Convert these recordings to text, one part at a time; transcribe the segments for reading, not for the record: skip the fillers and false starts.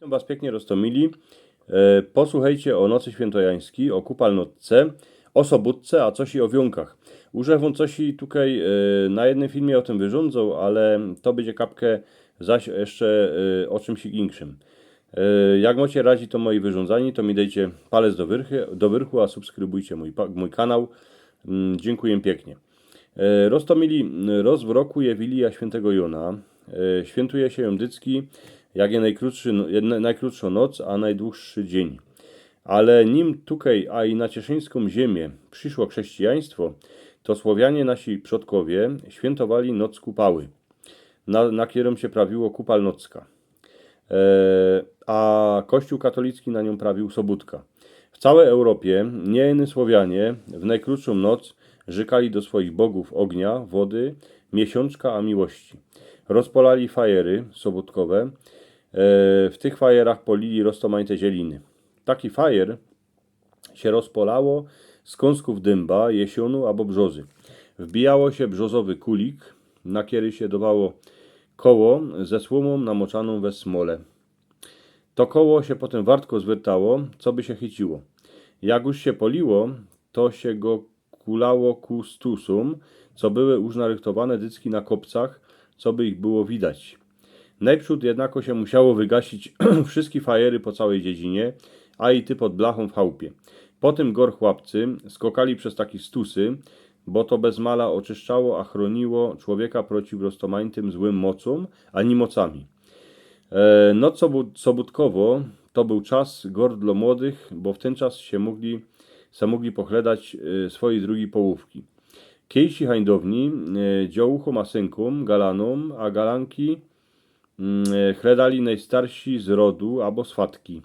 Witam Was pięknie, Rostomili. Posłuchajcie o Nocy Świętojańskiej, o Kupalnocce, o Sobótce, a coś i o Wiąkach. Użewam coś i tutaj na jednym filmie o tym wyrządzą, ale to będzie kapkę zaś jeszcze o czymś większym. Jak macie radzi to moi wyrządzani, to mi dajcie palec do wyrchu, a subskrybujcie mój kanał. Dziękuję pięknie. Rostomili, roz w roku je Wilia Świętego Jona. Świętuje się ją dycki, jak je najkrótszą noc, a najdłuższy dzień. Ale nim tutaj, a i na cieszyńską ziemię przyszło chrześcijaństwo, to Słowianie nasi przodkowie świętowali noc kupały, na którą się prawiło kupalnocka. A Kościół katolicki na nią prawił sobótka. W całej Europie niejeny Słowianie w najkrótszą noc rzekali do swoich bogów ognia, wody, miesiączka a miłości. Rozpolali fajery sobótkowe. W tych fajerach polili roztomańte zieliny. Taki fajer się rozpolało z kąsków dęba, jesionu albo brzozy. Wbijało się brzozowy kulik, na który się dawało koło ze słomą namoczaną we smole. To koło się potem wartko zwiertało, co by się chyciło. Jak już się poliło, to się go kulało ku stusum, co były już narychtowane dycki na kopcach, co by ich było widać. Najprzód jednako się musiało wygasić wszystkie fajery po całej dziedzinie, a i ty pod blachą w chałupie. Potem gor chłopcy skokali przez takie stusy, bo to bez mala oczyszczało, a chroniło człowieka przeciw roztomańtym złym mocom, ani mocami. Noc sobótkowo to był czas gor dla młodych, bo w ten czas się mogli pochlebać swojej drugiej połówki. Kiejsi hańdowni dziołuchom a synkom, galanom, a galanki chledali najstarsi z rodu albo swatki.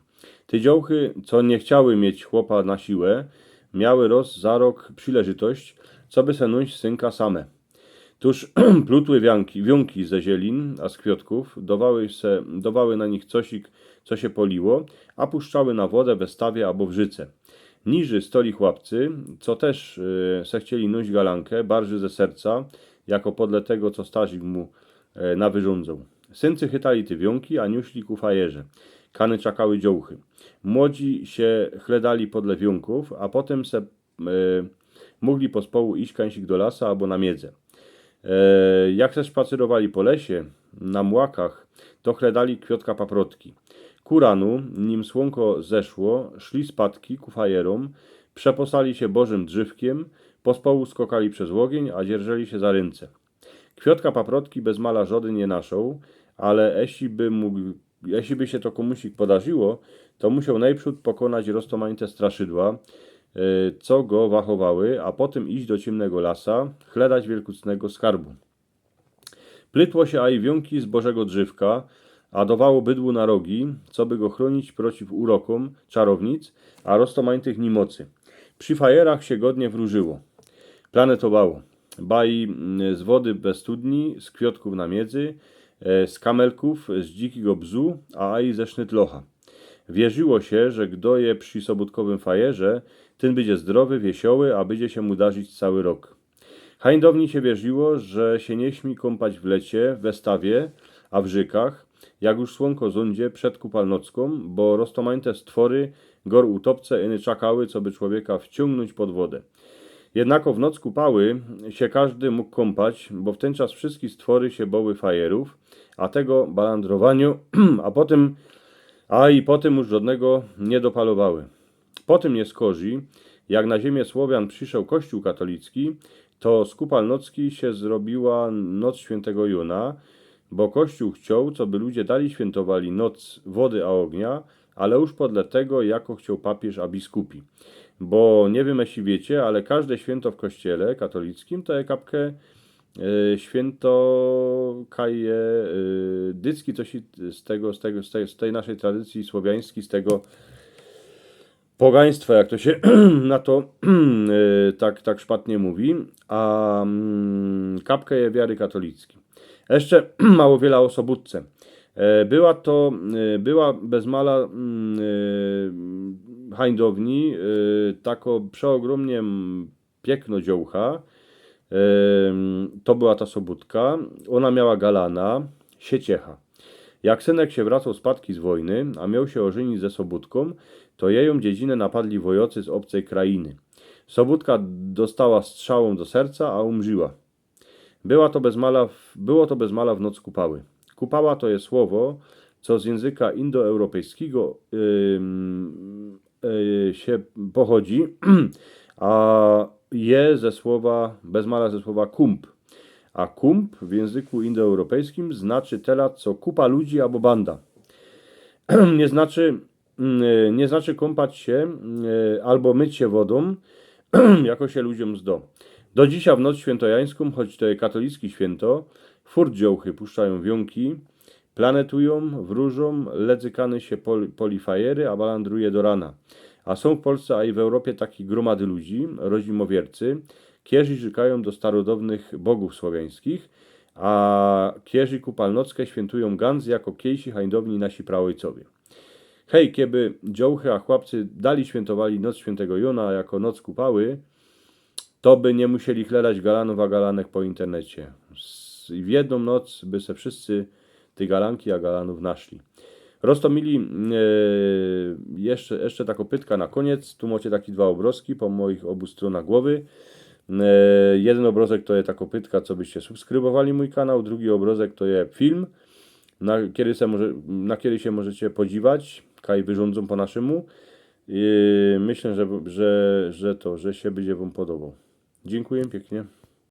Te dziołchy, co nie chciały mieć chłopa na siłę, miały roz za rok przyleżytość, co by se nuć synka same. Tuż plutły wiąki ze zielin, a z kwiatków, dawały na nich cosik, co się poliło, a puszczały na wodę we stawie albo w życe. Niży stoli chłopcy, co też se chcieli nuć galankę, barży ze serca, jako podle tego, co starzik mu nawyrządzał. Syncy chytali ty wiąki, a niuśli ku fajerze. Kany czakały dziołchy. Młodzi się chledali podle wiąków, a potem se mogli pospołu iść kańsik do lasa albo na miedzę. Jak też spacerowali po lesie, na młakach, to chledali kwiatka paprotki. Ku ranu, nim słonko zeszło, szli spadki ku fajerom, przeposali się bożym drzywkiem, pospołu skokali przez łogień, a dzierżeli się za ręce. Kwiatka paprotki bez mala żody nie naszą, ale jeśli by się to komuś podarzyło, to musiał najprzód pokonać roztomańte straszydła, co go wachowały, a potem iść do ciemnego lasa, chledać wielkucnego skarbu. Plytło się aj wiąki z bożego drzewka, a dawało bydłu na rogi, co by go chronić przeciw urokom czarownic, a roztomańtych nimocy. Przy fajerach się godnie wróżyło. Planetowało. Bai z wody bez studni, z kwiatków na miedzy, z kamelków, z dzikiego bzu, a aj ze sznytlocha. Wierzyło się, że kto je przy sobótkowym fajerze, ten będzie zdrowy, wiesioły, a będzie się mu darzyć cały rok. Hańdowni się wierzyło, że się nie śmi kąpać w lecie, we stawie, a w rzekach, jak już słonko zondzie przed kupalnocką, bo roztomańte stwory gor utopce eny czakały, co by człowieka wciągnąć pod wodę. Jednako w noc kupały się każdy mógł kąpać, bo w ten czas wszystkie stwory się boły fajerów, a tego balandrowaniu, i potem już żadnego nie dopalowały. Potem nie skorzy, jak na ziemię Słowian przyszedł Kościół katolicki, to z kupalnocki się zrobiła noc świętego Jona, bo Kościół chciał, co by ludzie dali świętowali noc wody a ognia, ale już podle tego, jako chciał papież a biskupi. Bo nie wiem, jeśli wiecie, ale każde święto w kościele katolickim to jest kapkę święto kaje dycki, coś z tej naszej tradycji słowiańskiej, z tego pogaństwa, jak to się na to tak szpatnie mówi, a kapkę je wiary katolickiej. Jeszcze mało wiele o Sobótce. Była bez mala hańdowni, tako przeogromnie piękno dziołcha. To była ta Sobótka. Ona miała galana, sieciecha. Jak synek się wracał z padki z wojny, a miał się ożenić ze Sobótką, to jeją dziedzinę napadli wojocy z obcej krainy. Sobótka dostała strzałą do serca, a umrzyła. Było to bez mala w noc kupały. Kupała to jest słowo, co z języka indoeuropejskiego się pochodzi, a je ze słowa, bez mala ze słowa kump. A kump w języku indoeuropejskim znaczy tyle, co kupa ludzi albo banda. Nie znaczy kąpać się albo myć się wodą, jako się ludziom zdo. Do dzisiaj w noc świętojańską, choć to jest katolicki święto, furt dziołchy puszczają wiąki, planetują, wróżą, ledzykany się polifajery, a balandruje do rana. A są w Polsce, a i w Europie takie gromady ludzi, rozimowiercy, kierzy rzekają do starodawnych bogów słowiańskich, a kierzy kupalnockę świętują Gans jako kiejsi hańdowni nasi praojcowie. Hej, kieby dziołchy a chłopcy dali świętowali noc świętego Jona jako noc kupały, to by nie musieli chlelać galanów a galanek po internecie. W jedną noc by se wszyscy te galanki a galanów naszli. Roztomili jeszcze taką pytka na koniec. Tu macie takie dwa obrazki po moich obu stronach głowy. Jeden obrazek to jest taka pytka, co byście subskrybowali mój kanał. Drugi obrazek to jest film, na kiedy się możecie podziwać, kaj wyrządzą po naszemu. Myślę, że się będzie wam podobał. Dziękuję pięknie.